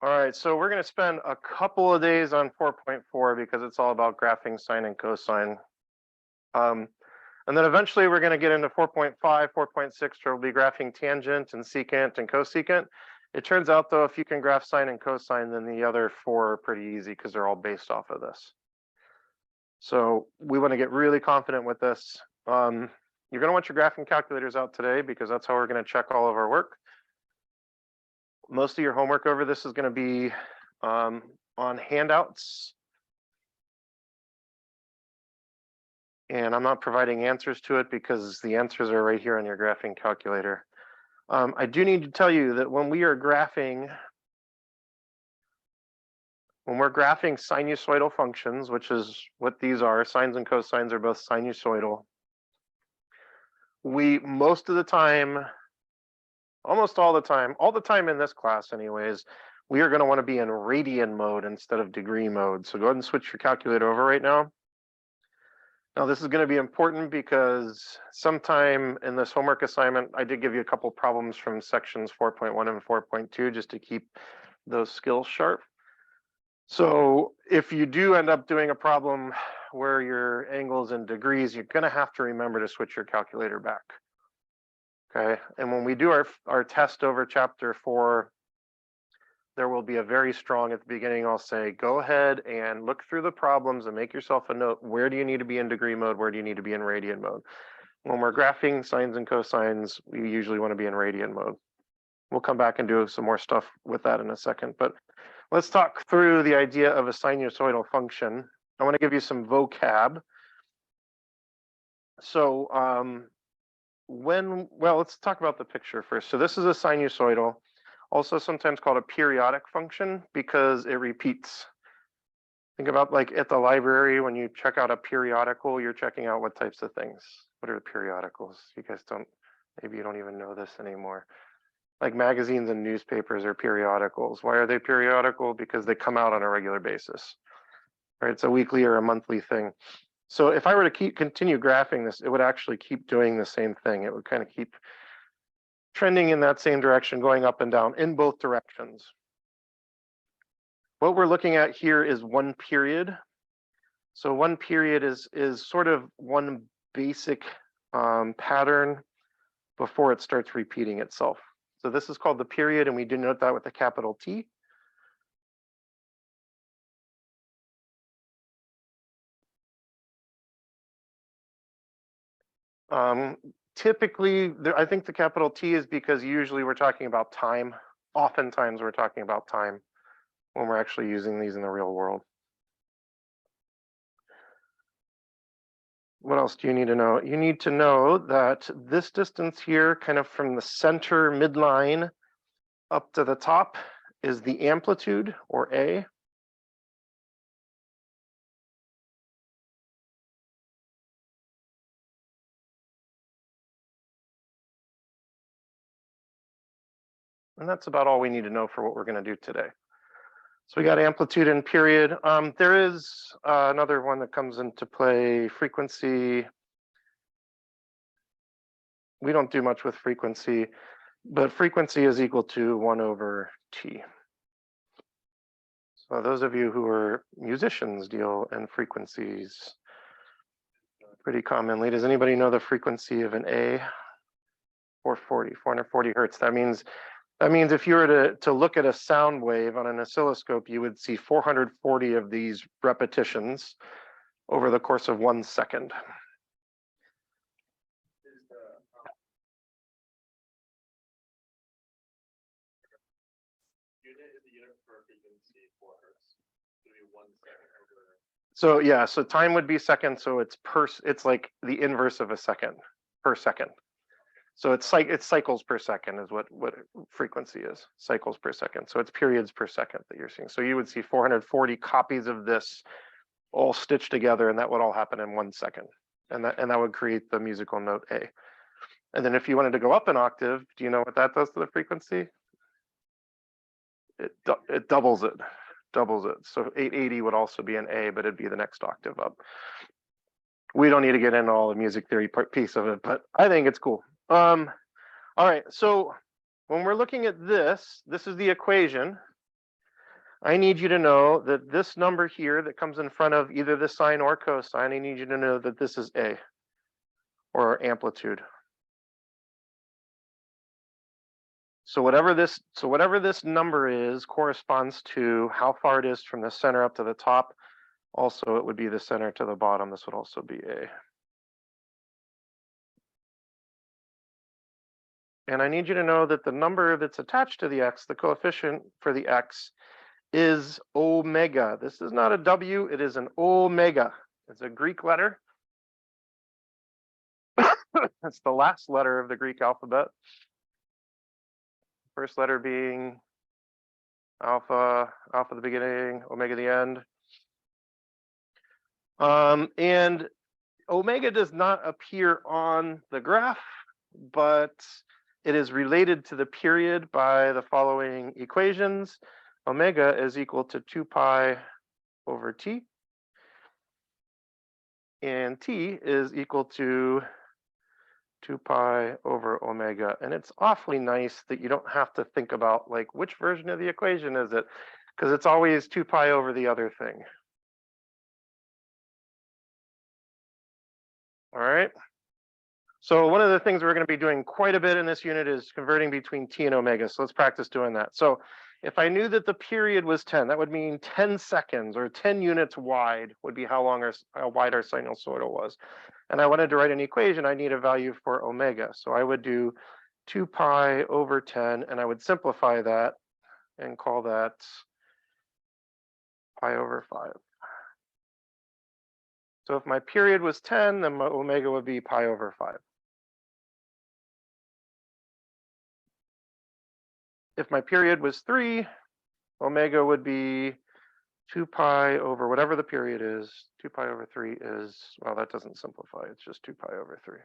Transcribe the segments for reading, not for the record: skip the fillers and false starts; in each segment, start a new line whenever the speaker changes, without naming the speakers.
All right, so we're going to spend a couple of days on 4.4 because it's all about graphing sine and cosine. And then eventually we're going to get into 4.5, 4.6, where we'll be graphing tangent and secant and cosecant. It turns out, though, if you can graph sine and cosine, then the other four are pretty easy because they're all based off of this. So we want to get really confident with this. You're going to want your graphing calculators out today because that's how we're going to check all of our work. Most of your homework over this is going to be on handouts. And I'm not providing answers to it because the answers are right here on your graphing calculator. I do need to tell you that when we're graphing sinusoidal functions, which is what these are, sines and cosines are both sinusoidal, we most of the time, almost all the time in this class anyways, we are going to want to be in radian mode instead of degree mode. So go ahead and switch your calculator over right now. Now this is going to be important because sometime in this homework assignment, I did give you a couple problems from sections 4.1 and 4.2 just to keep those skills sharp. So if you do end up doing a problem where your angle's in degrees, you're going to have to remember to switch your calculator back. Okay, and when we do our test over chapter 4, there will be a very strong at the beginning. I'll say, go ahead and look through the problems and make yourself a note. Where do you need to be in degree mode? Where do you need to be in radian mode? When we're graphing sines and cosines, we usually want to be in radian mode. We'll come back and do some more stuff with that in a second, but let's talk through the idea of a sinusoidal function. I want to give you some vocab. So let's talk about the picture first. So this is a sinusoidal, also sometimes called a periodic function because it repeats. Think about like at the library, when you check out a periodical, you're checking out what types of things. What are periodicals? You guys maybe you don't even know this anymore. Like magazines and newspapers are periodicals. Why are they periodical? Because they come out on a regular basis, right? It's a weekly or a monthly thing. So if I were to continue graphing this, it would actually keep doing the same thing. It would kind of keep trending in that same direction, going up and down in both directions. What we're looking at here is one period. So one period is sort of one basic pattern before it starts repeating itself. So this is called the period, and we denote that with a capital T. Typically, I think the capital T is because usually we're talking about time. Oftentimes we're talking about time when we're actually using these in the real world. What else do you need to know? You need to know that this distance here, kind of from the center midline up to the top, is the amplitude, or A. And that's about all we need to know for what we're going to do today. So we got amplitude and period. There is another one that comes into play, frequency. We don't do much with frequency, but frequency is equal to 1 over T. So those of you who are musicians deal in frequencies pretty commonly. Does anybody know the frequency of an A? 440 hertz. That means if you were to look at a sound wave on an oscilloscope, you would see 440 of these repetitions over the course of 1 second. So yeah, so time would be seconds, so it's like the inverse of a second per second. So it's cycles per second is what frequency is, cycles per second. So it's periods per second that you're seeing. So you would see 440 copies of this all stitched together, and that would all happen in 1 second. And that would create the musical note A. And then if you wanted to go up an octave, do you know what that does to the frequency? It doubles it. So 880 would also be an A, but it'd be the next octave up. We don't need to get into all the music theory piece of it, but I think it's cool. All right, so when we're looking at this is the equation. I need you to know that this number here that comes in front of either the sine or cosine, I need you to know that this is A, or amplitude. So whatever this number is corresponds to how far it is from the center up to the top. Also, it would be the center to the bottom. This would also be A. And I need you to know that the number that's attached to the x, the coefficient for the x, is omega. This is not a W, it is an omega. It's a Greek letter. That's the last letter of the Greek alphabet. First letter being alpha, alpha the beginning, omega the end. And omega does not appear on the graph, but it is related to the period by the following equations. Omega is equal to 2 pi over t, and t is equal to 2 pi over omega. And it's awfully nice that you don't have to think about like which version of the equation is it, because it's always 2 pi over the other thing. All right. So one of the things we're going to be doing quite a bit in this unit is converting between t and omega. So let's practice doing that. So if I knew that the period was 10, that would mean 10 seconds or 10 units wide would be how wide our sinusoidal was. And I wanted to write an equation, I need a value for omega. So I would do 2 pi over 10, and I would simplify that and call that pi over 5. So if my period was 10, then my omega would be pi over 5. If my period was 3, omega would be 2 pi over whatever the period is. 2 pi over 3 is, well, that doesn't simplify. It's just 2 pi over 3.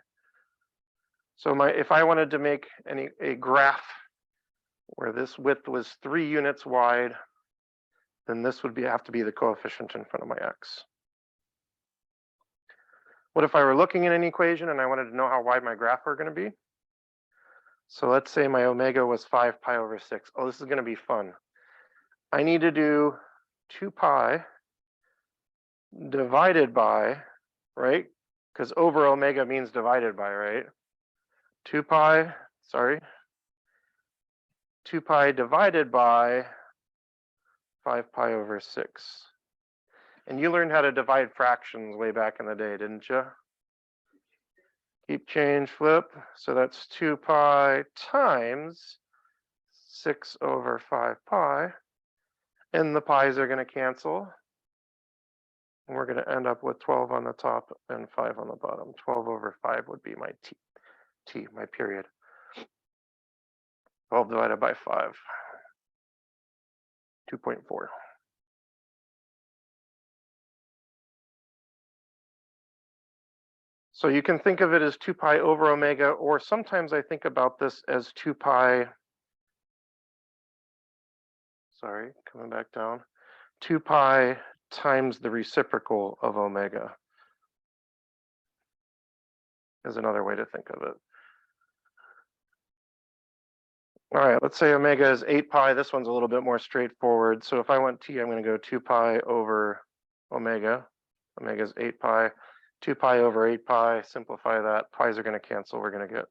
So if I wanted to make a graph where this width was 3 units wide, then this would have to be the coefficient in front of my x. What if I were looking at an equation and I wanted to know how wide my graph were going to be? So let's say my omega was 5 pi over 6. Oh, this is going to be fun. I need to do 2 pi divided by, right? Because over omega means divided by, right? 2 pi divided by 5 pi over 6. And you learned how to divide fractions way back in the day, didn't you? Keep, change, flip. So that's 2 pi times 6 over 5 pi. And the pi's are going to cancel. And we're going to end up with 12 on the top and 5 on the bottom. 12 over 5 would be my t, my period. 12 divided by 5, 2.4. So you can think of it as 2 pi over omega, or sometimes I think about this as 2 pi, coming back down, 2 pi times the reciprocal of omega is another way to think of it. All right, let's say omega is 8 pi. This one's a little bit more straightforward. So if I want t, I'm going to go 2 pi over omega. Omega is 8 pi. 2 pi over 8 pi, simplify that. Pi's are going to cancel. We're going to get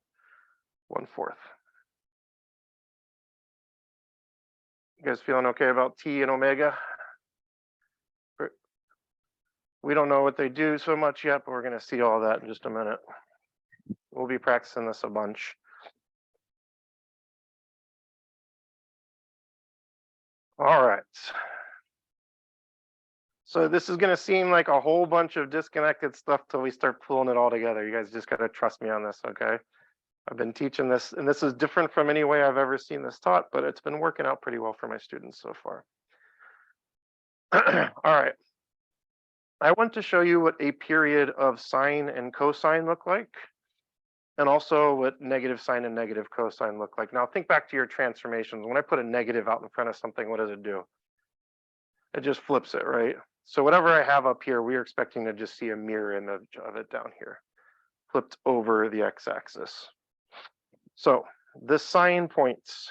1/4. You guys feeling okay about t and omega? We don't know what they do so much yet, but we're going to see all that in just a minute. We'll be practicing this a bunch. All right. So this is going to seem like a whole bunch of disconnected stuff till we start pulling it all together. You guys just got to trust me on this, okay? I've been teaching this, and this is different from any way I've ever seen this taught, but it's been working out pretty well for my students so far. All right. I want to show you what a period of sine and cosine look like, and also what negative sine and negative cosine look like. Now think back to your transformations. When I put a negative out in front of something, what does it do? It just flips it, right? So whatever I have up here, we're expecting to just see a mirror image of it down here, flipped over the x-axis. So the sine points,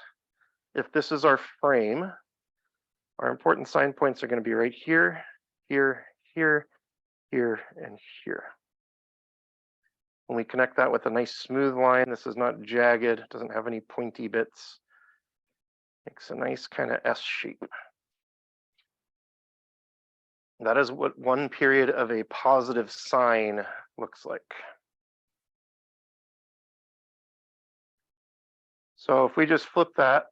if this is our frame, Our important sign points are going to be right here, here, here, here, and here. When we connect that with a nice smooth line, this is not jagged, doesn't have any pointy bits. Makes a nice kind of S shape. That is what one period of a positive sine looks like. So if we just flip that,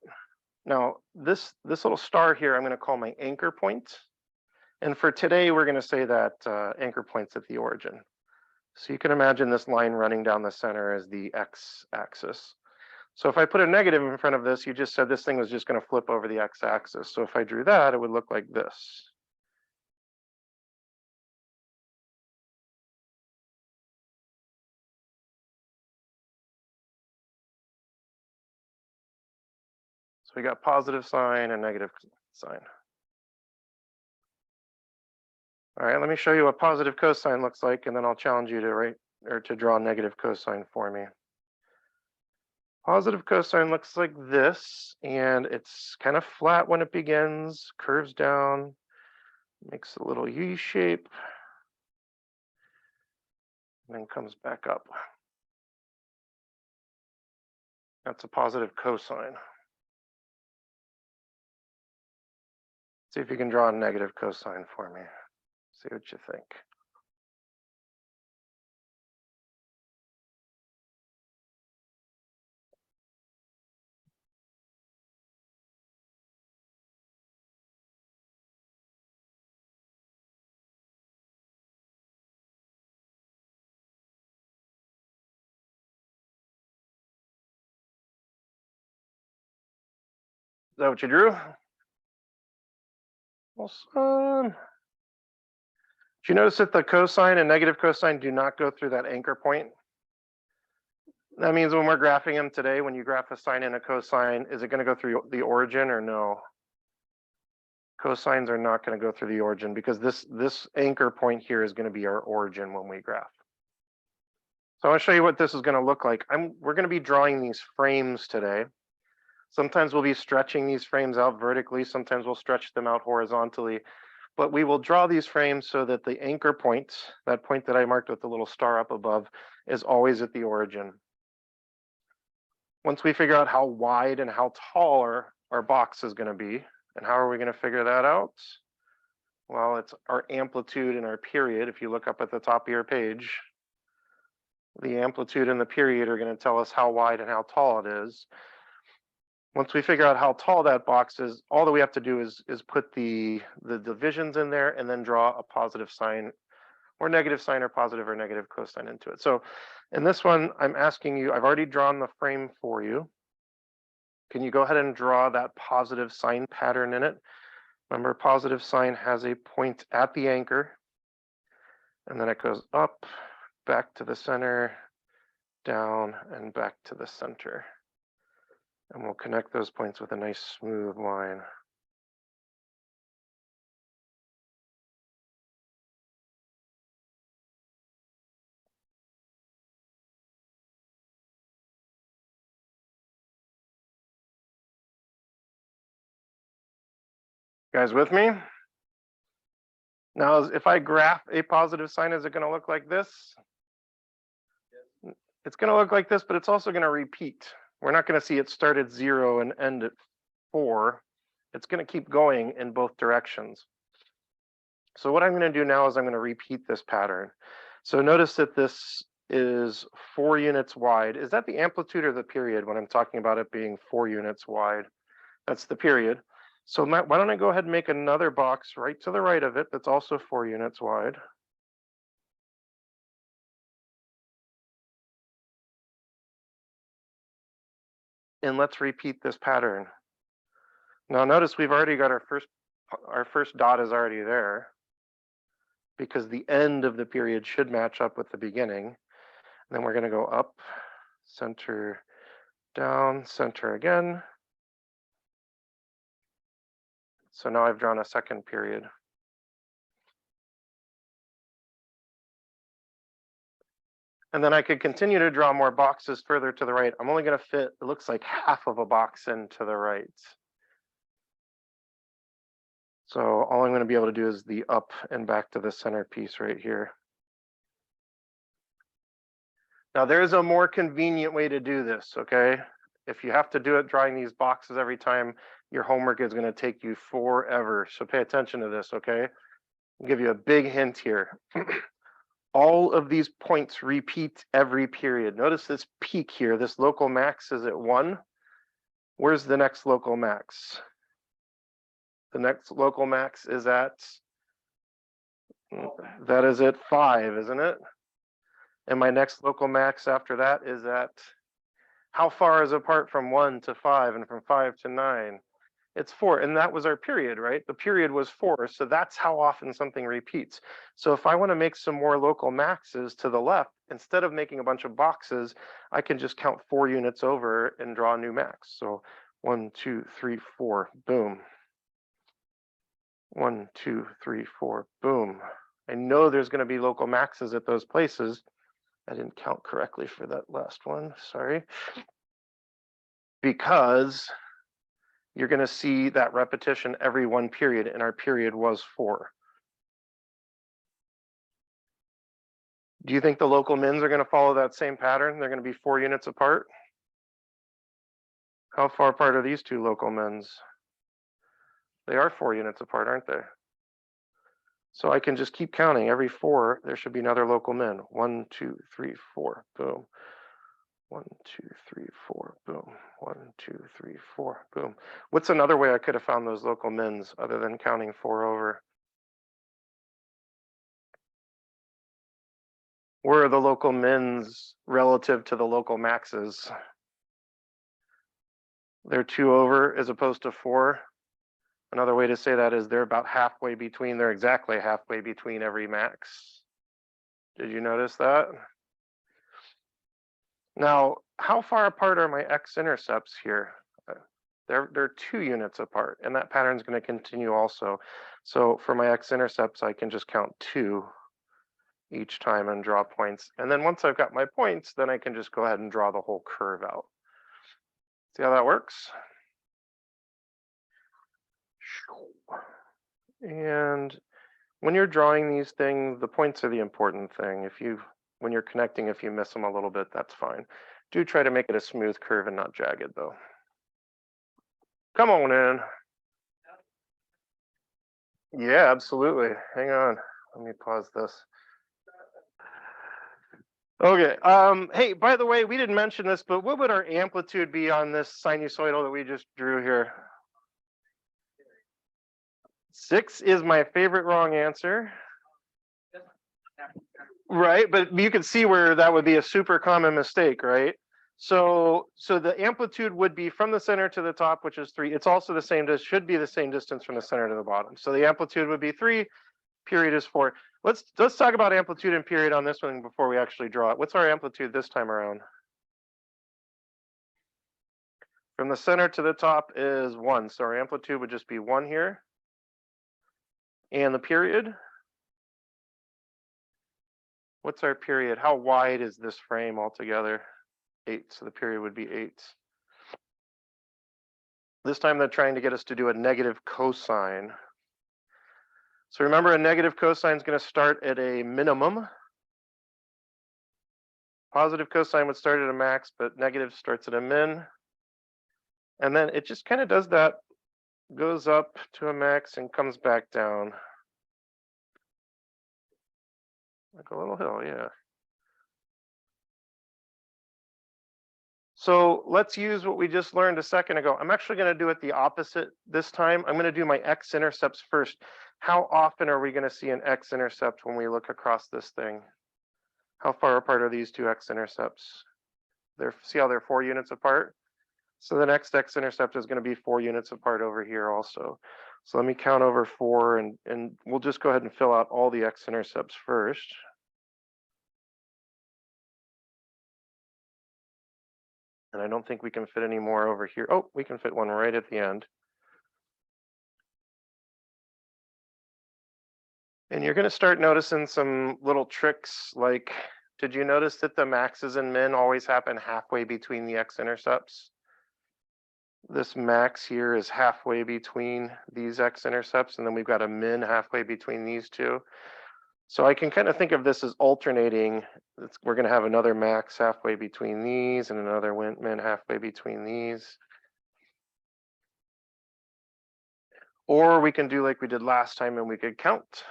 now this little star here, I'm going to call my anchor point. And for today, we're going to say that anchor point's at the origin. So you can imagine this line running down the center as the x-axis. So if I put a negative in front of this, you just said this thing was just going to flip over the x-axis. So if I drew that, it would look like this. So we got positive sign and negative sign. All right, let me show you what positive cosine looks like, and then I'll challenge you to write or to draw negative cosine for me. Positive cosine looks like this, and it's kind of flat when it begins, curves down, makes a little U shape, and then comes back up. That's a positive cosine. See if you can draw a negative cosine for me. See what you think. Is that what you drew? Awesome. Do you notice that the cosine and negative cosine do not go through that anchor point? That means when we're graphing them today, when you graph a sine and a cosine, is it going to go through the origin or no? Cosines are not going to go through the origin because this anchor point here is going to be our origin when we graph. So I want to show you what this is going to look like. We're going to be drawing these frames today. Sometimes we'll be stretching these frames out vertically. Sometimes we'll stretch them out horizontally. But we will draw these frames so that the anchor point, that point that I marked with the little star up above, is always at the origin. Once we figure out how wide and how tall our box is going to be, and how are we going to figure that out? Well, it's our amplitude and our period. If you look up at the top of your page, the amplitude and the period are going to tell us how wide and how tall it is. Once we figure out how tall that box is, all that we have to do is put the divisions in there and then draw a positive sign or negative sign or positive or negative cosine into it. So in this one, I'm asking you, I've already drawn the frame for you. Can you go ahead and draw that positive sign pattern in it? Remember, positive sign has a point at the anchor, and then it goes up, back to the center, down, and back to the center. And we'll connect those points with a nice smooth line. Guys with me? Now, if I graph a positive sign, is it going to look like this? It's going to look like this, but it's also going to repeat. We're not going to see it start at 0 and end at 4. It's going to keep going in both directions. So what I'm going to do now is I'm going to repeat this pattern. So notice that this is 4 units wide. Is that the amplitude or the period when I'm talking about it being 4 units wide? That's the period. So why don't I go ahead and make another box right to the right of it that's also 4 units wide. And let's repeat this pattern. Now notice we've already got our first dot is already there because the end of the period should match up with the beginning. And then we're going to go up, center, down, center again. So now I've drawn a second period. And then I could continue to draw more boxes further to the right. I'm only going to fit, it looks like half of a box into the right. So all I'm going to be able to do is the up and back to the center piece right here. Now there's a more convenient way to do this, okay? If you have to do it drawing these boxes every time, your homework is going to take you forever. So pay attention to this, okay? I'll give you a big hint here. All of these points repeat every period. Notice this peak here, this local max is at 1. Where's the next local max? The next local max is at, that is at 5, isn't it? And my next local max after that is at, how far is apart from 1 to 5 and from 5 to 9? It's 4, and that was our period, right? The period was 4, so that's how often something repeats. So if I want to make some more local maxes to the left, instead of making a bunch of boxes, I can just count 4 units over and draw a new max. So 1, 2, 3, 4, boom. 1, 2, 3, 4, boom. I know there's going to be local maxes at those places. I didn't count correctly for that last one, sorry. Because you're going to see that repetition every 1 period, and our period was 4. Do you think the local mins are going to follow that same pattern? They're going to be 4 units apart? How far apart are these 2 local mins? They are 4 units apart, aren't they? So I can just keep counting. Every 4, there should be another local min. 1, 2, 3, 4, boom. 1, 2, 3, 4, boom. 1, 2, 3, 4, boom. What's another way I could have found those local mins other than counting 4 over? Where are the local mins relative to the local maxes? They're 2 over as opposed to 4. Another way to say that is they're about halfway between, they're exactly halfway between every max. Did you notice that? Now, how far apart are my x-intercepts here? They're 2 units apart, and that pattern is going to continue also. So for my x-intercepts, I can just count 2 each time and draw points. And then once I've got my points, then I can just go ahead and draw the whole curve out. See how that works? And when you're drawing these things, the points are the important thing. When you're connecting, if you miss them a little bit, that's fine. Do try to make it a smooth curve and not jagged, though. Come on in. Yeah, absolutely. Hang on. Let me pause this. Okay. Hey, by the way, we didn't mention this, but what would our amplitude be on this sinusoidal that we just drew here? 6 is my favorite wrong answer. Right, but you can see where that would be a super common mistake, right? So the amplitude would be from the center to the top, which is 3. It's also the same, should be the same distance from the center to the bottom. So the amplitude would be 3, period is 4. Let's talk about amplitude and period on this one before we actually draw it. What's our amplitude this time around? From the center to the top is 1. So our amplitude would just be 1 here. And the period? What's our period? How wide is this frame altogether? 8. So the period would be 8. This time they're trying to get us to do a negative cosine. So remember, a negative cosine is going to start at a minimum. Positive cosine would start at a max, but negative starts at a min. And then it just kind of does that, goes up to a max and comes back down. Like a little hill, yeah. So let's use what we just learned a second ago. I'm actually going to do it the opposite this time. I'm going to do my x-intercepts first. How often are we going to see an x-intercept when we look across this thing? How far apart are these 2 x-intercepts? See how they're 4 units apart? So the next x-intercept is going to be 4 units apart over here also. So let me count over 4, and we'll just go ahead and fill out all the x-intercepts first. And I don't think we can fit any more over here. Oh, we can fit one right at the end. And you're going to start noticing some little tricks, like, did you notice that the maxes and min always happen halfway between the x-intercepts? This max here is halfway between these x-intercepts, and then we've got a min halfway between these two. So I can kind of think of this as alternating. We're going to have another max halfway between these and another min halfway between these. Or we can do like we did last time and we could count.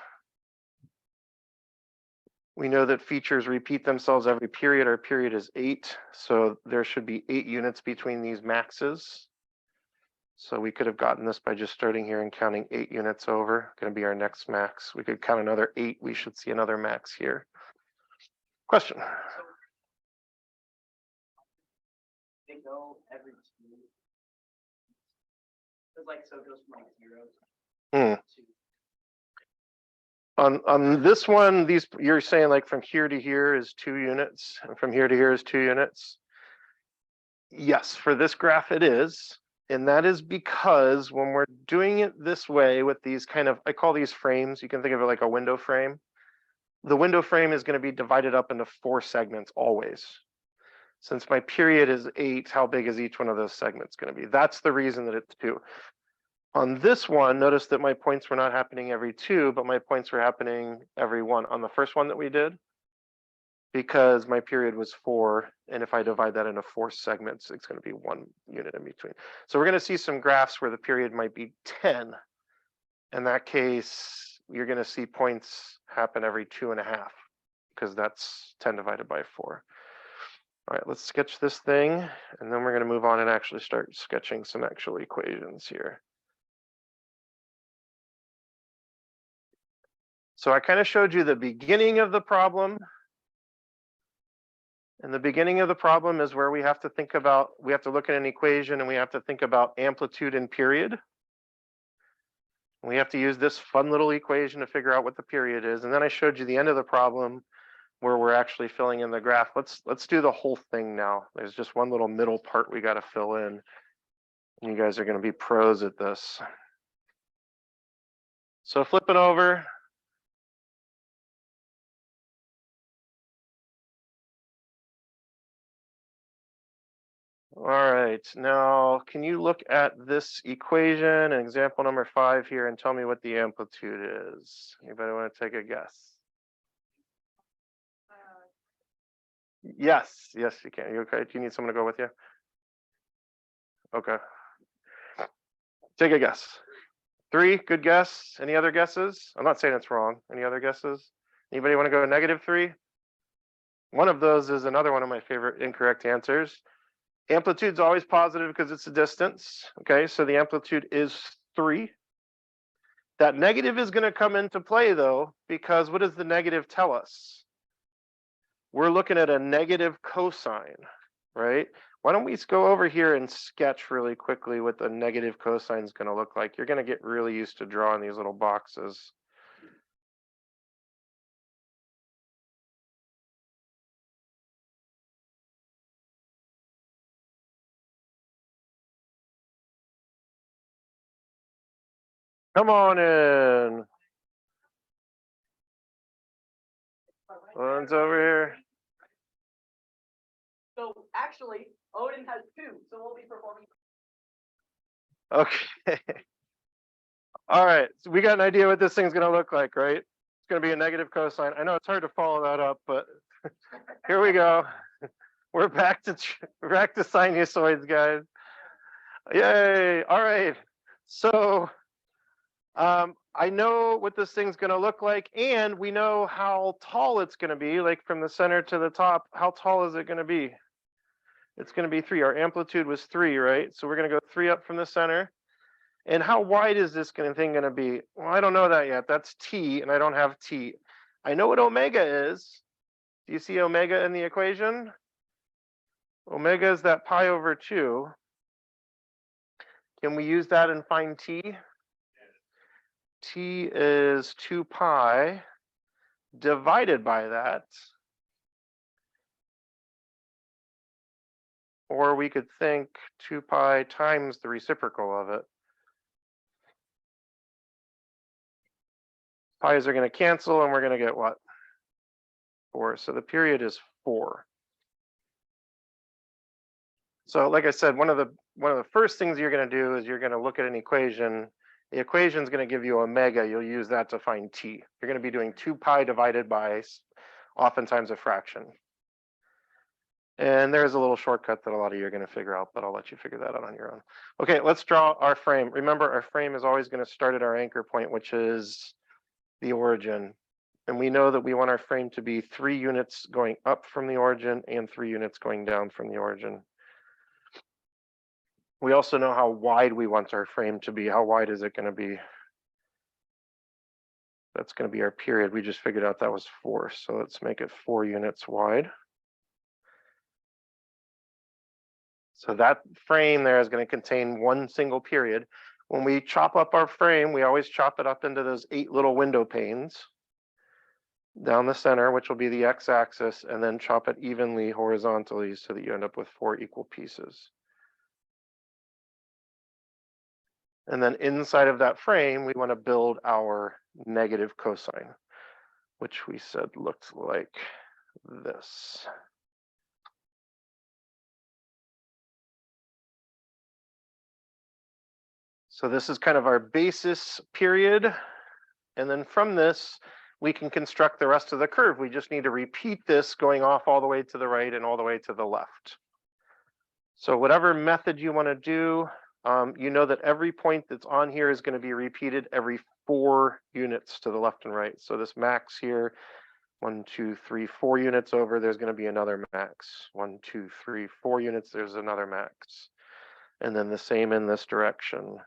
We know that features repeat themselves every period. Our period is 8, so there should be 8 units between these maxes. So we could have gotten this by just starting here and counting 8 units over. Going to be our next max. We could count another 8. We should see another max here. Question?
They go every 2. It's like, so it goes from like 0 to 2.
On this one, you're saying like from here to here is 2 units, and from here to here is 2 units. Yes, for this graph it is. And that is because when we're doing it this way with these kind of, I call these frames, you can think of it like a window frame. The window frame is going to be divided up into 4 segments always. Since my period is 8, how big is each one of those segments going to be? That's the reason that it's 2. On this one, notice that my points were not happening every 2, but my points were happening every 1. On the first one that we did, because my period was 4, and if I divide that into 4 segments, it's going to be 1 unit in between. So we're going to see some graphs where the period might be 10. In that case, you're going to see points happen every 2.5, because that's 10 divided by 4. All right, let's sketch this thing, and then we're going to move on and actually start sketching some actual equations here. So I kind of showed you the beginning of the problem. And the beginning of the problem is where we have to think about, we have to look at an equation and we have to think about amplitude and period. We have to use this fun little equation to figure out what the period is. And then I showed you the end of the problem where we're actually filling in the graph. Let's do the whole thing now. There's just one little middle part we got to fill in. You guys are going to be pros at this. So flipping over. All right, now can you look at this equation, example number 5 here, and tell me what the amplitude is? Anybody want to take a guess? Yes, you can. You okay? Do you need someone to go with you? Okay. Take a guess. 3, good guess. Any other guesses? I'm not saying it's wrong. Any other guesses? Anybody want to go -3? One of those is another one of my favorite incorrect answers. Amplitude's always positive because it's a distance. Okay, so the amplitude is 3. That negative is going to come into play though, because what does the negative tell us? We're looking at a negative cosine, right? Why don't we go over here and sketch really quickly what the negative cosine is going to look like? You're going to get really used to drawing these little boxes. Come on in. One's over here.
So actually, Odin has 2, so we'll be performing.
Okay. All right, so we got an idea what this thing's going to look like, right? It's going to be a negative cosine. I know it's hard to follow that up, but here we go. We're back to sinusoids, guys. Yay! All right. So I know what this thing's going to look like, and we know how tall it's going to be. Like from the center to the top, how tall is it going to be? It's going to be 3. Our amplitude was 3, right? So we're going to go 3 up from the center. And how wide is this thing going to be? Well, I don't know that yet. That's t, and I don't have t. I know what omega is. Do you see omega in the equation? Omega is that pi over 2. Can we use that and find t? T is 2 pi divided by that. Or we could think 2 pi times the reciprocal of it. Pi's are going to cancel, and we're going to get what? 4. So the period is 4. So like I said, one of the first things you're going to do is you're going to look at an equation. The equation is going to give you omega. You'll use that to find t. You're going to be doing 2 pi divided by oftentimes a fraction. And there's a little shortcut that a lot of you are going to figure out, but I'll let you figure that out on your own. Okay, let's draw our frame. Remember, our frame is always going to start at our anchor point, which is the origin. And we know that we want our frame to be 3 units going up from the origin and 3 units going down from the origin. We also know how wide we want our frame to be. How wide is it going to be? That's going to be our period. We just figured out that was 4. So let's make it 4 units wide. So that frame there is going to contain 1 single period. When we chop up our frame, we always chop it up into those 8 little window panes down the center, which will be the x-axis, and then chop it evenly horizontally so that you end up with 4 equal pieces. And then inside of that frame, we want to build our negative cosine, which we said looked like this. So this is kind of our basis period. And then from this, we can construct the rest of the curve. We just need to repeat this going off all the way to the right and all the way to the left. So whatever method you want to do, you know that every point that's on here is going to be repeated every 4 units to the left and right. So this max here, 1, 2, 3, 4 units over, there's going to be another max. 1, 2, 3, 4 units, there's another max. And then the same in this direction.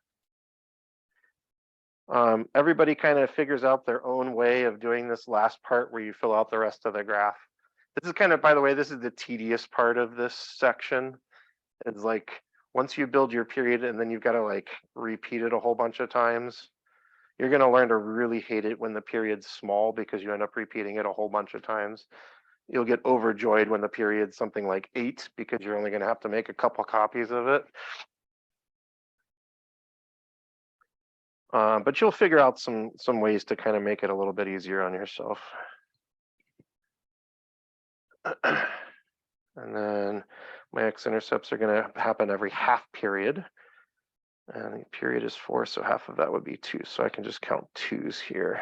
Everybody kind of figures out their own way of doing this last part where you fill out the rest of the graph. This is kind of, by the way, this is the tedious part of this section. It's like, once you build your period and then you've got to like repeat it a whole bunch of times, you're going to learn to really hate it when the period's small because you end up repeating it a whole bunch of times. You'll get overjoyed when the period's something like 8 because you're only going to have to make a couple copies of it. But you'll figure out some ways to kind of make it a little bit easier on yourself. And then my x-intercepts are going to happen every half period. And the period is 4, so half of that would be 2. So I can just count 2s here.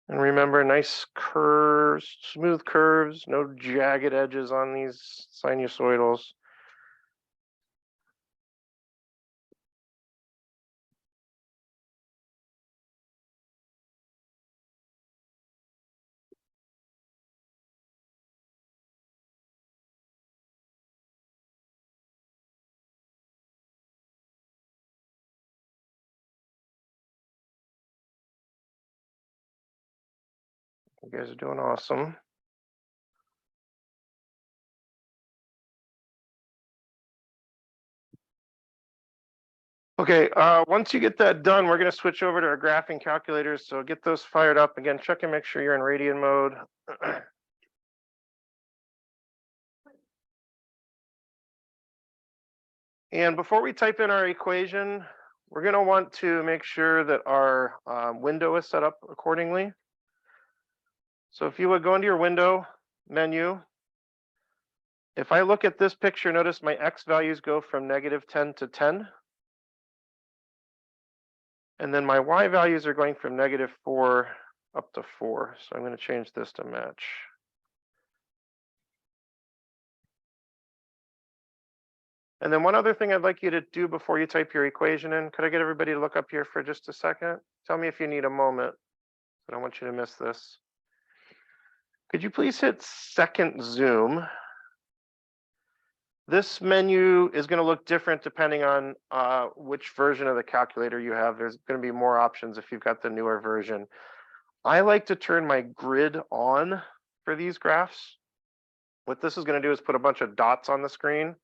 And remember, nice curves, smooth curves, no jagged edges on these sinusoidals. You guys are doing awesome. Okay, once you get that done, we're going to switch over to our graphing calculators. So get those fired up. Again, check and make sure you're in radian mode. And before we type in our equation, we're going to want to make sure that our window is set up accordingly. So if you would go into your window menu, if I look at this picture, notice my x values go from -10 to 10. And then my y values are going from -4 up to 4. So I'm going to change this to match. And then one other thing I'd like you to do before you type your equation in, could I get everybody to look up here for just a second? Tell me if you need a moment. I don't want you to miss this. Could you please hit second zoom? This menu is going to look different depending on which version of the calculator you have. There's going to be more options if you've got the newer version. I like to turn my grid on for these graphs. What this is going to do is put a bunch of dots on the screen.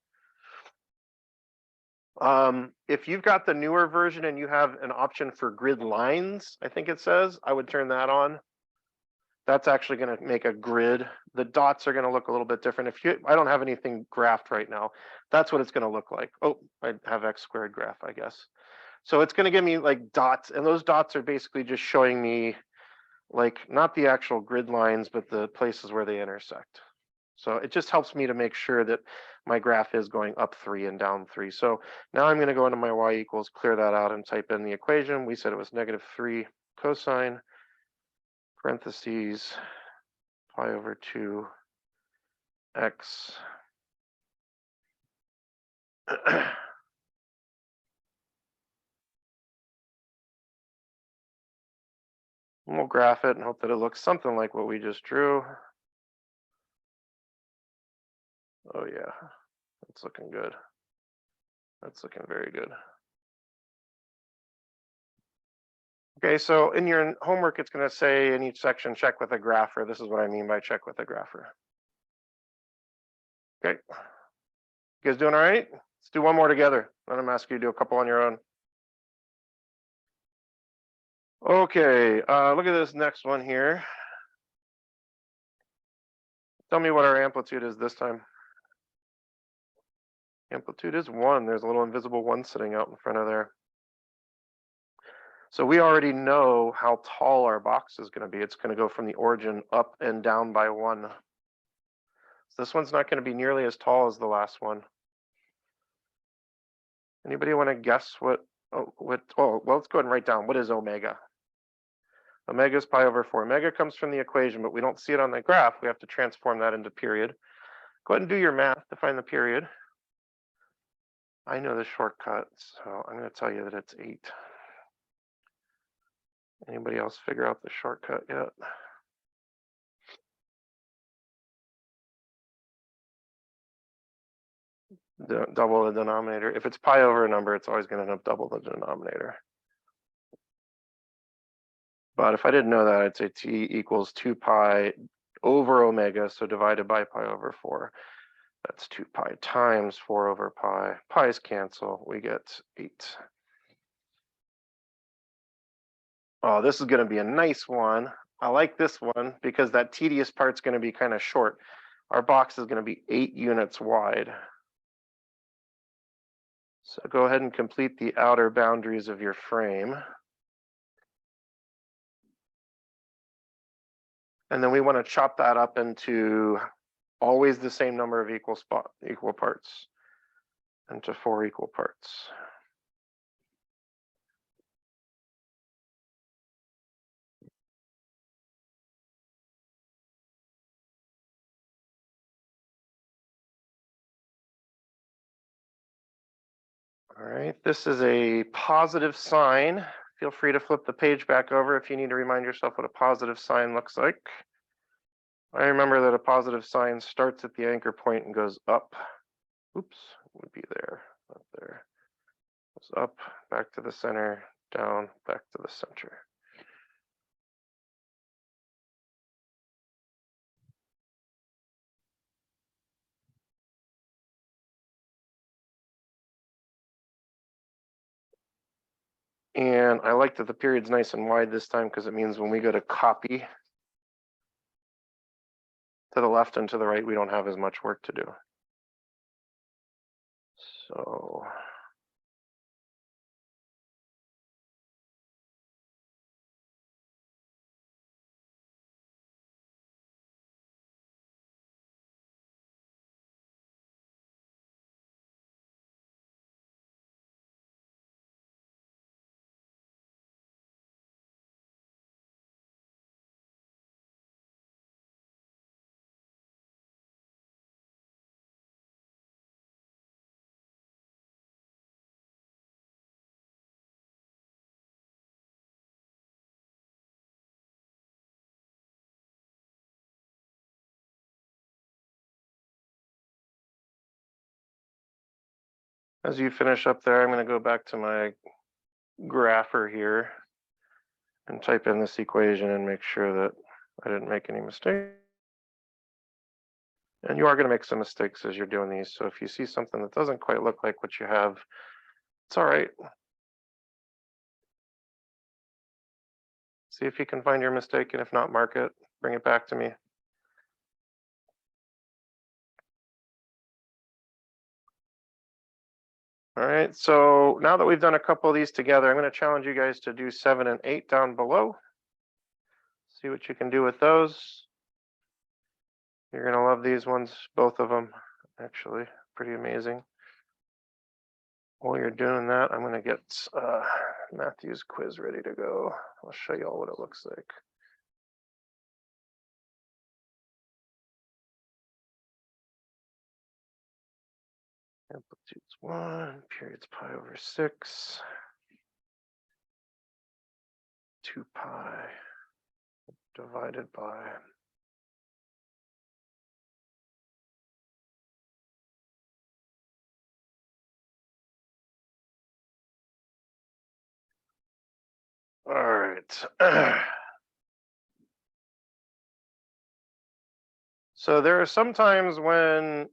If you've got the newer version and you have an option for grid lines, I think it says, I would turn that on. That's actually going to make a grid. The dots are going to look a little bit different. I don't have anything graphed right now. That's what it's going to look like. Oh, I have x squared graph, I guess. So it's going to give me like dots, and those dots are basically just showing me like not the actual grid lines, but the places where they intersect. So it just helps me to make sure that my graph is going up 3 and down 3. So now I'm going to go into my y equals, clear that out, and type in the equation. We said it was -3 cosine parentheses pi over 2 x and we'll graph it and hope that it looks something like what we just drew. Oh yeah, that's looking good. That's looking very good. Okay, so in your homework, it's going to say in each section, check with a grapher. This is what I mean by check with a grapher. Okay, you guys doing all right? Let's do one more together. Then I'm asking you to do a couple on your own. Okay, look at this next one here. Tell me what our amplitude is this time. Amplitude is 1. There's a little invisible 1 sitting out in front of there. So we already know how tall our box is going to be. It's going to go from the origin up and down by 1. So this one's not going to be nearly as tall as the last one. Anybody want to guess what, well, let's go ahead and write down, what is omega? Omega is pi over 4. Omega comes from the equation, but we don't see it on the graph. We have to transform that into period. Go ahead and do your math to find the period. I know the shortcut, so I'm going to tell you that it's 8. Anybody else figure out the shortcut yet? Double the denominator. If it's pi over a number, it's always going to end up double the denominator. But if I didn't know that, I'd say t equals 2 pi over omega, so divided by pi over 4. That's 2 pi times 4 over pi. Pi's cancel. We get 8. Oh, this is going to be a nice one. I like this one because that tedious part's going to be kind of short. Our box is going to be 8 units wide. So go ahead and complete the outer boundaries of your frame. And then we want to chop that up into always the same number of equal parts, into 4 equal parts. All right, this is a positive sign. Feel free to flip the page back over if you need to remind yourself what a positive sign looks like. I remember that a positive sign starts at the anchor point and goes up. Oops, would be there, up there. Goes up, back to the center, down, back to the center. And I like that the period's nice and wide this time because it means when we go to copy to the left and to the right, we don't have as much work to do. So as you finish up there, I'm going to go back to my grapher here and type in this equation and make sure that I didn't make any mistakes. And you are going to make some mistakes as you're doing these. So if you see something that doesn't quite look like what you have, it's all right. See if you can find your mistake, and if not, mark it, bring it back to me. All right, so now that we've done a couple of these together, I'm going to challenge you guys to do 7 and 8 down below. See what you can do with those. You're going to love these ones, both of them, actually, pretty amazing. While you're doing that, I'm going to get Matthew's quiz ready to go. I'll show you all what it looks like. Amplitude's 1, periods pi over 6, 2 pi divided by all right. So there are some times when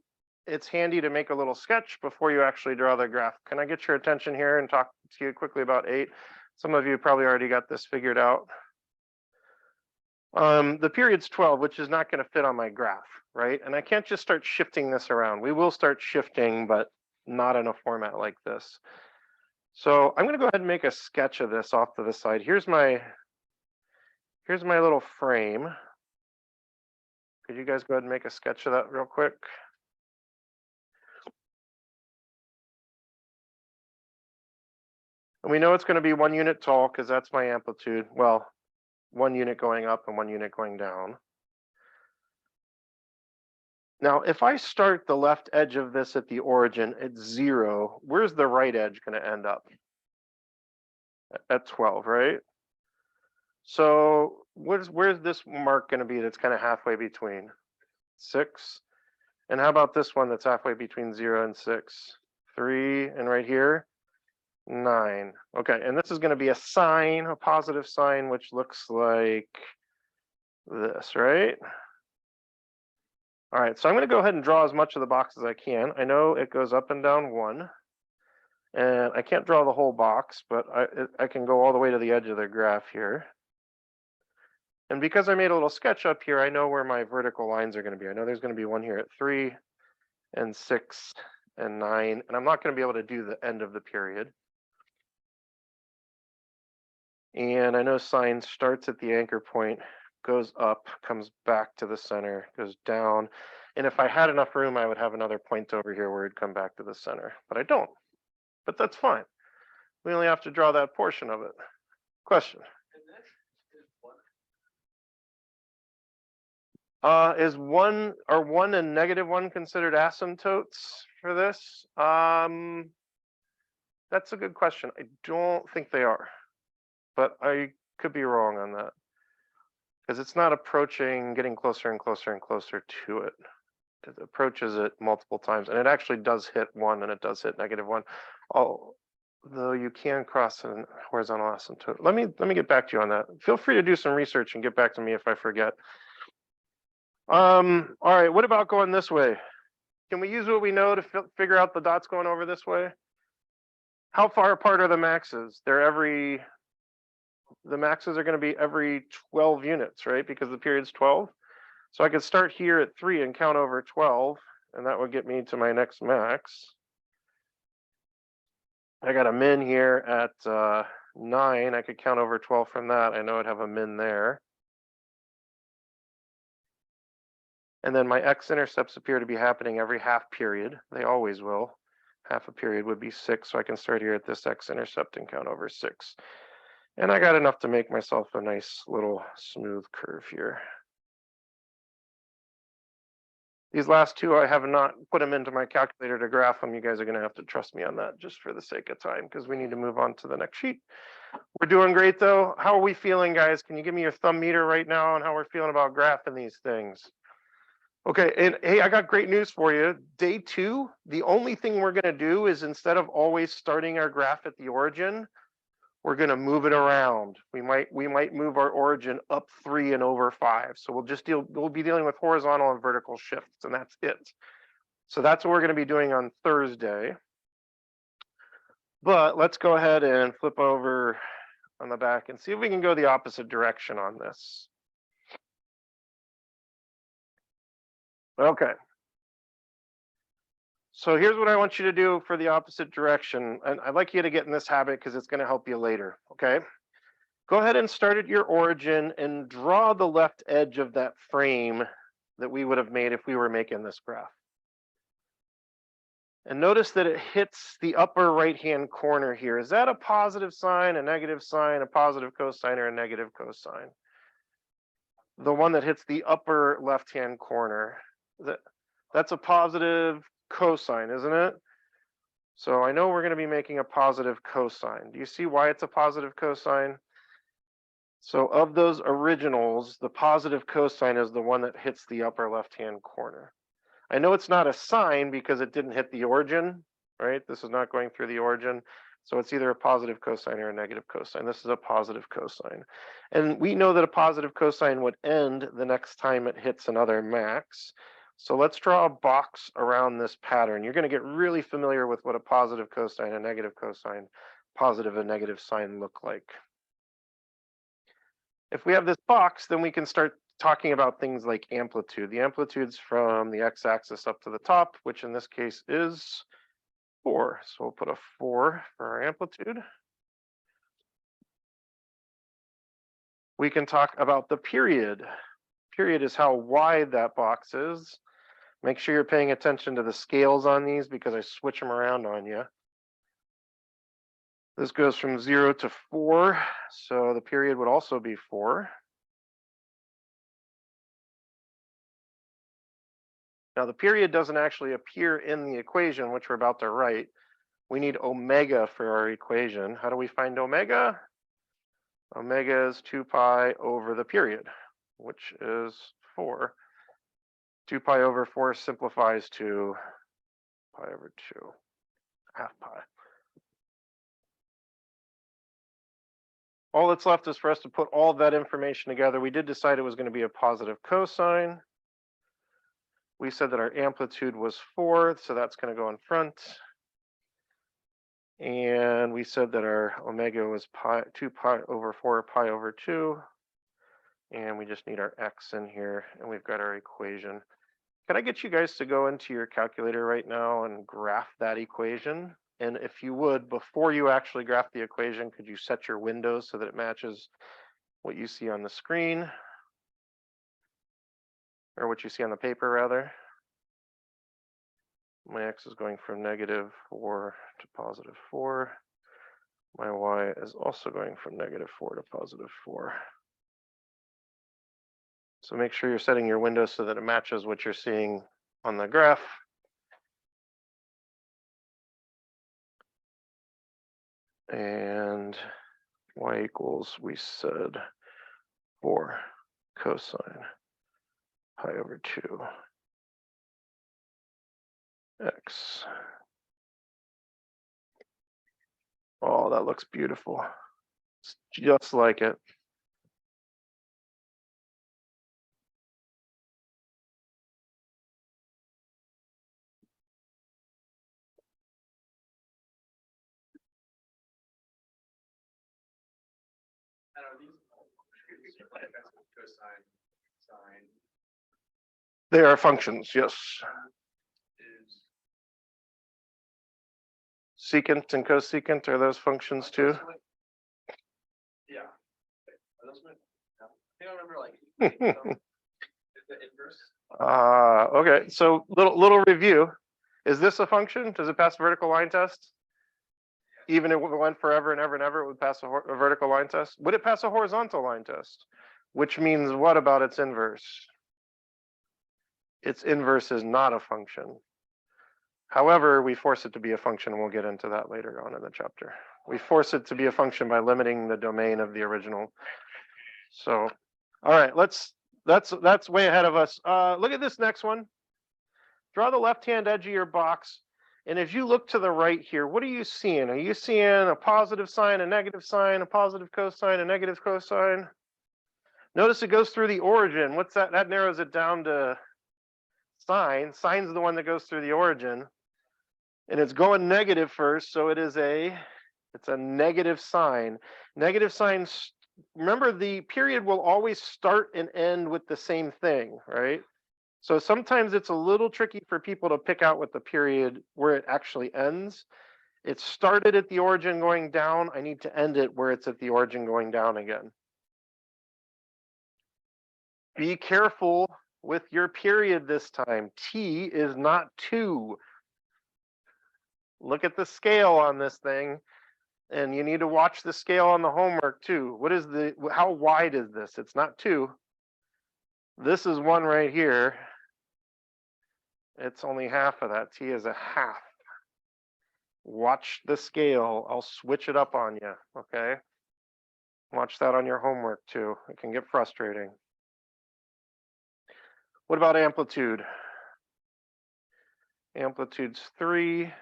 it's handy to make a little sketch before you actually draw the graph. Can I get your attention here and talk to you quickly about 8? Some of you probably already got this figured out. The period's 12, which is not going to fit on my graph, right? And I can't just start shifting this around. We will start shifting, but not in a format like this. So I'm going to go ahead and make a sketch of this off to the side. Here's my little frame. Could you guys go ahead and make a sketch of that real quick? And we know it's going to be 1 unit tall because that's my amplitude. Well, 1 unit going up and 1 unit going down. Now, if I start the left edge of this at the origin at 0, where's the right edge going to end up? At 12, right? So where's this mark going to be that's kind of halfway between? 6. And how about this one that's halfway between 0 and 6? 3, and right here, 9. Okay, and this is going to be a sign, a positive sign, which looks like this, right? All right, so I'm going to go ahead and draw as much of the box as I can. I know it goes up and down 1, and I can't draw the whole box, but I can go all the way to the edge of the graph here. And because I made a little sketch up here, I know where my vertical lines are going to be. I know there's going to be one here at 3 and 6 and 9, and I'm not going to be able to do the end of the period. And I know sine starts at the anchor point, goes up, comes back to the center, goes down. And if I had enough room, I would have another point over here where it'd come back to the center, but I don't. But that's fine. We only have to draw that portion of it. Question? Is 1 and -1 considered asymptotes for this? That's a good question. I don't think they are, but I could be wrong on that because it's not approaching, getting closer and closer and closer to it. It approaches it multiple times, and it actually does hit 1 and it does hit -1. Although you can cross an horizontal asymptote. Let me get back to you on that. Feel free to do some research and get back to me if I forget. All right, what about going this way? Can we use what we know to figure out the dots going over this way? How far apart are the maxes? The maxes are going to be every 12 units, right? Because the period's 12. So I could start here at 3 and count over 12, and that would get me to my next max. I got a min here at 9. I could count over 12 from that. I know I'd have a min there. And then my x-intercepts appear to be happening every half period. They always will. Half a period would be 6, so I can start here at this x-intercept and count over 6. And I got enough to make myself a nice little smooth curve here. These last two, I have not put them into my calculator to graph them. You guys are going to have to trust me on that just for the sake of time because we need to move on to the next sheet. We're doing great, though. How are we feeling, guys? Can you give me your thumb meter right now on how we're feeling about graphing these things? Okay, and hey, I got great news for you. Day 2, the only thing we're going to do is instead of always starting our graph at the origin, we're going to move it around. We might move our origin up 3 and over 5. So we'll be dealing with horizontal and vertical shifts, and that's it. So that's what we're going to be doing on Thursday. But let's go ahead and flip over on the back and see if we can go the opposite direction on this. Okay. So here's what I want you to do for the opposite direction. And I'd like you to get in this habit because it's going to help you later. Okay. Go ahead and start at your origin and draw the left edge of that frame that we would have made if we were making this graph. And notice that it hits the upper right-hand corner here. Is that a positive sign, a negative sign, a positive cosine, or a negative cosine? The one that hits the upper left-hand corner. That's a positive cosine, isn't it? So I know we're going to be making a positive cosine. Do you see why it's a positive cosine? So of those originals, the positive cosine is the one that hits the upper left-hand corner. I know it's not a sine because it didn't hit the origin, right? This is not going through the origin. So it's either a positive cosine or a negative cosine. This is a positive cosine. And we know that a positive cosine would end the next time it hits another max. So let's draw a box around this pattern. You're going to get really familiar with what a positive cosine, a negative cosine, positive and negative sign look like. If we have this box, then we can start talking about things like amplitude. The amplitude's from the x-axis up to the top, which in this case is 4. So we'll put a 4 for our amplitude. We can talk about the period. Period is how wide that box is. Make sure you're paying attention to the scales on these because I switch them around on you. This goes from 0 to 4, so the period would also be 4. Now the period doesn't actually appear in the equation, which we're about to write. We need omega for our equation. How do we find omega? Omega is 2 pi over the period, which is 4. 2 pi over 4 simplifies to pi over 2, half pi. All that's left is for us to put all of that information together. We did decide it was going to be a positive cosine. We said that our amplitude was 4, so that's going to go in front. And we said that our omega was 2 pi over 4 pi over 2. And we just need our x in here, and we've got our equation. Can I get you guys to go into your calculator right now and graph that equation? And if you would, before you actually graph the equation, could you set your windows so that it matches what you see on the screen? Or what you see on the paper, rather. My x is going from -4 to +4. My y is also going from -4 to +4. So make sure you're setting your window so that it matches what you're seeing on the graph. And y equals, we said, 4 cosine pi over 2 x. Oh, that looks beautiful. It's just like it. They are functions, yes. Secant and cosecant, are those functions too?
Yeah. I remember like the inverse.
Okay, so little review. Is this a function? Does it pass a vertical line test? Even if it went forever and ever and ever, it would pass a vertical line test? Would it pass a horizontal line test? Which means what about its inverse? Its inverse is not a function. However, we force it to be a function, and we'll get into that later on in the chapter. We force it to be a function by limiting the domain of the original. So, all right, that's way ahead of us. Look at this next one. Draw the left-hand edge of your box. And as you look to the right here, what are you seeing? Are you seeing a positive sign, a negative sign, a positive cosine, a negative cosine? Notice it goes through the origin. What's that? That narrows it down to sine. Sine's the one that goes through the origin. And it's going negative first, so it is a It's a negative sign. Negative signs, remember the period will always start and end with the same thing, right? So sometimes it's a little tricky for people to pick out what the period where it actually ends. It started at the origin going down. I need to end it where it's at the origin going down again. Be careful with your period this time. T is not 2. Look at the scale on this thing, and you need to watch the scale on the homework too. What is how wide is this? It's not 2. This is 1 right here. It's only half of that. T is a half. Watch the scale. I'll switch it up on you, okay? Watch that on your homework too. It can get frustrating. What about amplitude? Amplitude's 3.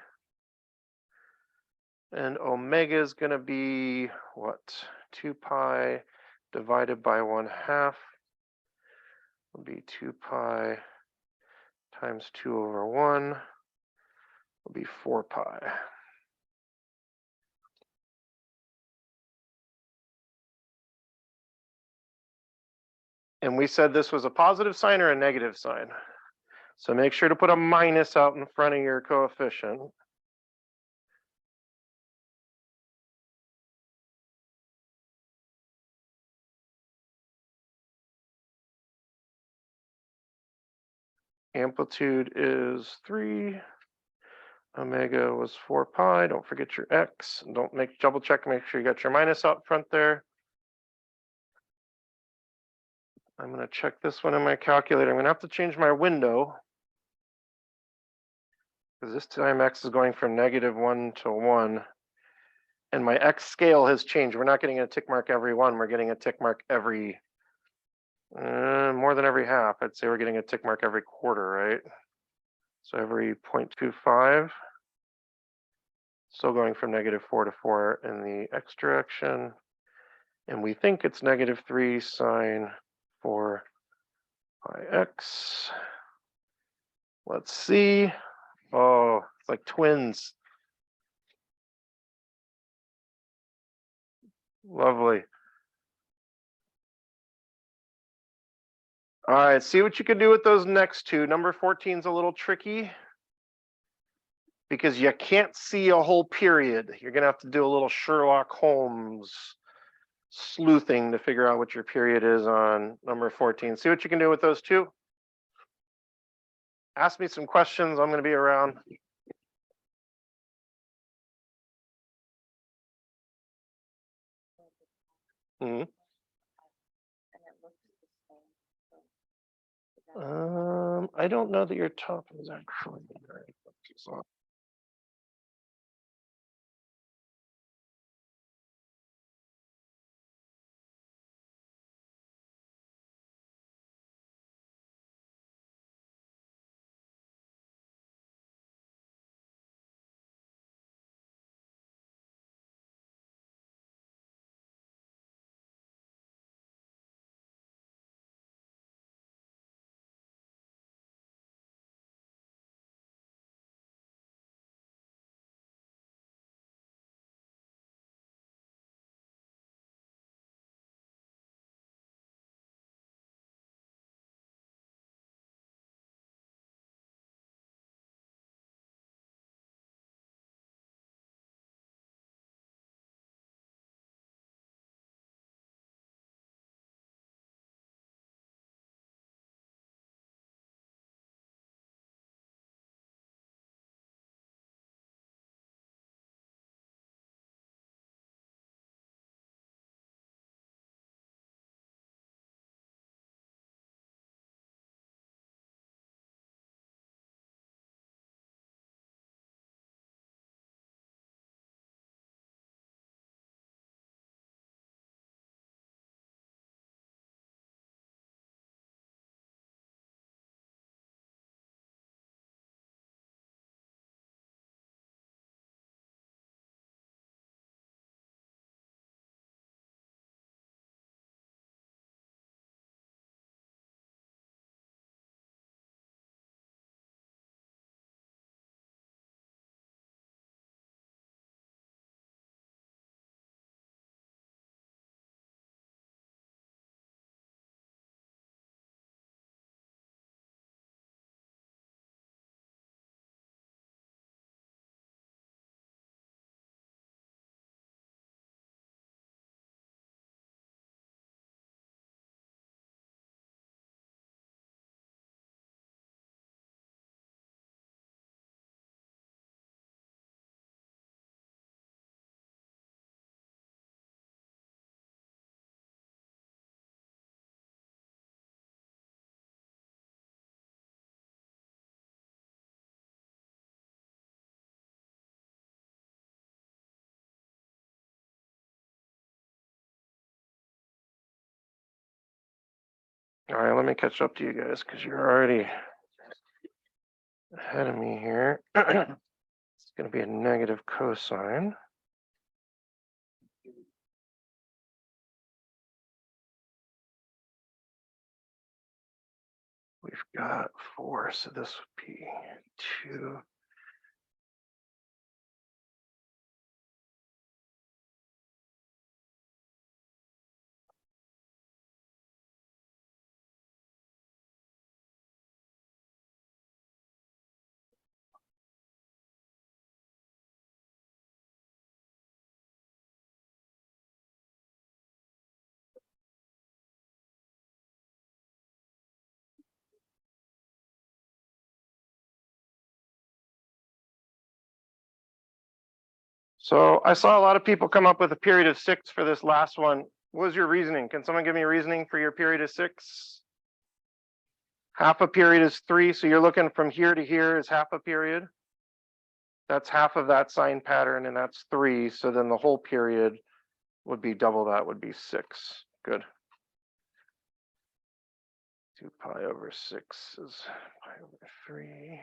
And omega is going to be what? 2 pi divided by 1/2 will be 2 pi times 2 over 1 will be 4 pi. And we said this was a positive sign or a negative sign. So make sure to put a minus out in front of your coefficient. Amplitude is 3. Omega was 4 pi. Don't forget your x. Don't double check, make sure you got your minus out front there. I'm going to check this one in my calculator. I'm going to have to change my window, because this time x is going from -1 to 1. And my x scale has changed. We're not getting a tick mark every 1. We're getting a tick mark every, more than every half. I'd say we're getting a tick mark every quarter, right? So every 0.25. Still going from -4 to 4 in the x direction. And we think it's -3 sine 4 pi x. Let's see. Oh, it's like twins. Lovely. All right, see what you can do with those next two. Number 14 is a little tricky because you can't see a whole period. You're going to have to do a little Sherlock Holmes sleuthing to figure out what your period is on number 14. See what you can do with those two. Ask me some questions. I'm going to be around. Mhm. I don't know that your top is actually right. All right, let me catch up to you guys because you're already ahead of me here. It's going to be a negative cosine. We've got 4, so this would be 2. So I saw a lot of people come up with a period of 6 for this last one. What was your reasoning? Can someone give me a reasoning for your period of 6? Half a period is 3, so you're looking from here to here is half a period. That's half of that sine pattern, and that's 3. So then the whole period would be double that, would be 6. Good. 2 pi over 6 is pi over 3.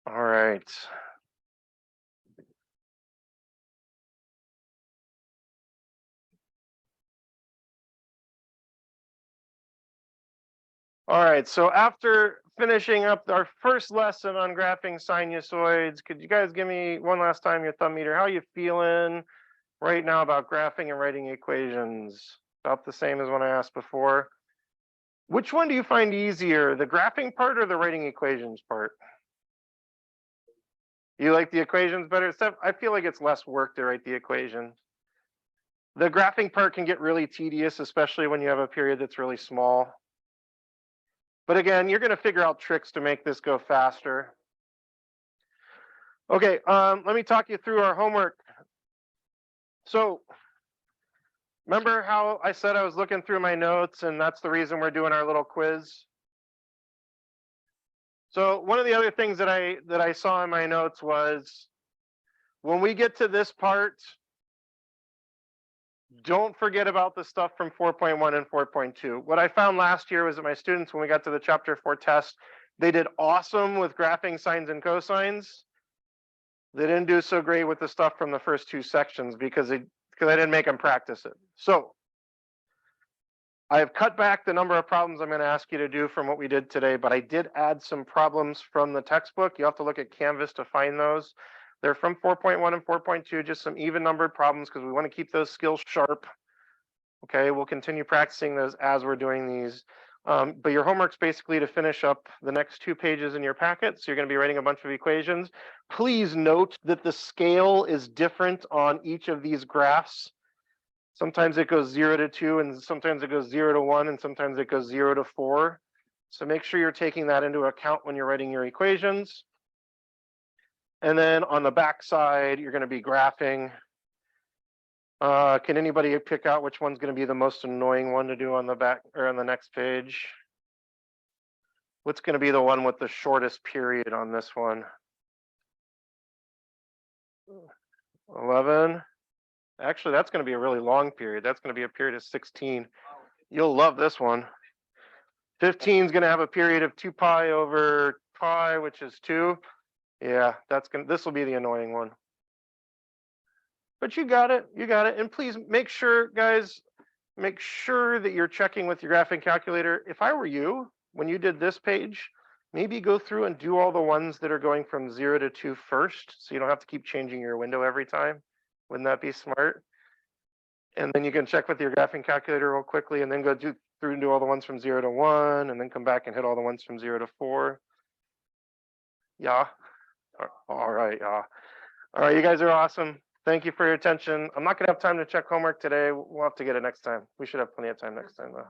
All right. All right, so after finishing up our first lesson on graphing sinusoids, could you guys give me one last time your thumb meter? How are you feeling right now about graphing and writing equations? About the same as when I asked before. Which one do you find easier, the graphing part or the writing equations part? You like the equations better? Except I feel like it's less work to write the equations. The graphing part can get really tedious, especially when you have a period that's really small. But again, you're going to figure out tricks to make this go faster. Okay, let me talk you through our homework. So remember how I said I was looking through my notes, and that's the reason we're doing our little quiz? So one of the other things that I saw in my notes was when we get to this part, don't forget about the stuff from 4.1 and 4.2. What I found last year was that my students, when we got to the chapter 4 test, they did awesome with graphing sines and cosines. They didn't do so great with the stuff from the first 2 sections because I didn't make them practice it. So I have cut back the number of problems I'm going to ask you to do from what we did today, but I did add some problems from the textbook. You have to look at Canvas to find those. They're from 4.1 and 4.2, just some even numbered problems because we want to keep those skills sharp. Okay, we'll continue practicing those as we're doing these. But your homework's basically to finish up the next 2 pages in your packet. So you're going to be writing a bunch of equations. Please note that the scale is different on each of these graphs. Sometimes it goes 0 to 2, and sometimes it goes 0 to 1, and sometimes it goes 0 to 4. So make sure you're taking that into account when you're writing your equations. And then on the back side, you're going to be graphing. Can anybody pick out which one's going to be the most annoying one to do on the back or on the next page? What's going to be the one with the shortest period on this one? 11. Actually, that's going to be a really long period. That's going to be a period of 16. You'll love this one. 15 is going to have a period of 2 pi over pi, which is 2. Yeah, this will be the annoying one. But you got it. You got it. And please make sure, guys, make sure that you're checking with your graphing calculator. If I were you, when you did this page, maybe go through and do all the ones that are going from 0 to 2 first, so you don't have to keep changing your window every time. Wouldn't that be smart? And then you can check with your graphing calculator real quickly and then go through and do all the ones from 0 to 1 and then come back and hit all the ones from 0 to 4. Yeah. All right. Yeah. All right. You guys are awesome. Thank you for your attention. I'm not going to have time to check homework today. We'll have to get it next time. We should have plenty of time next time, though.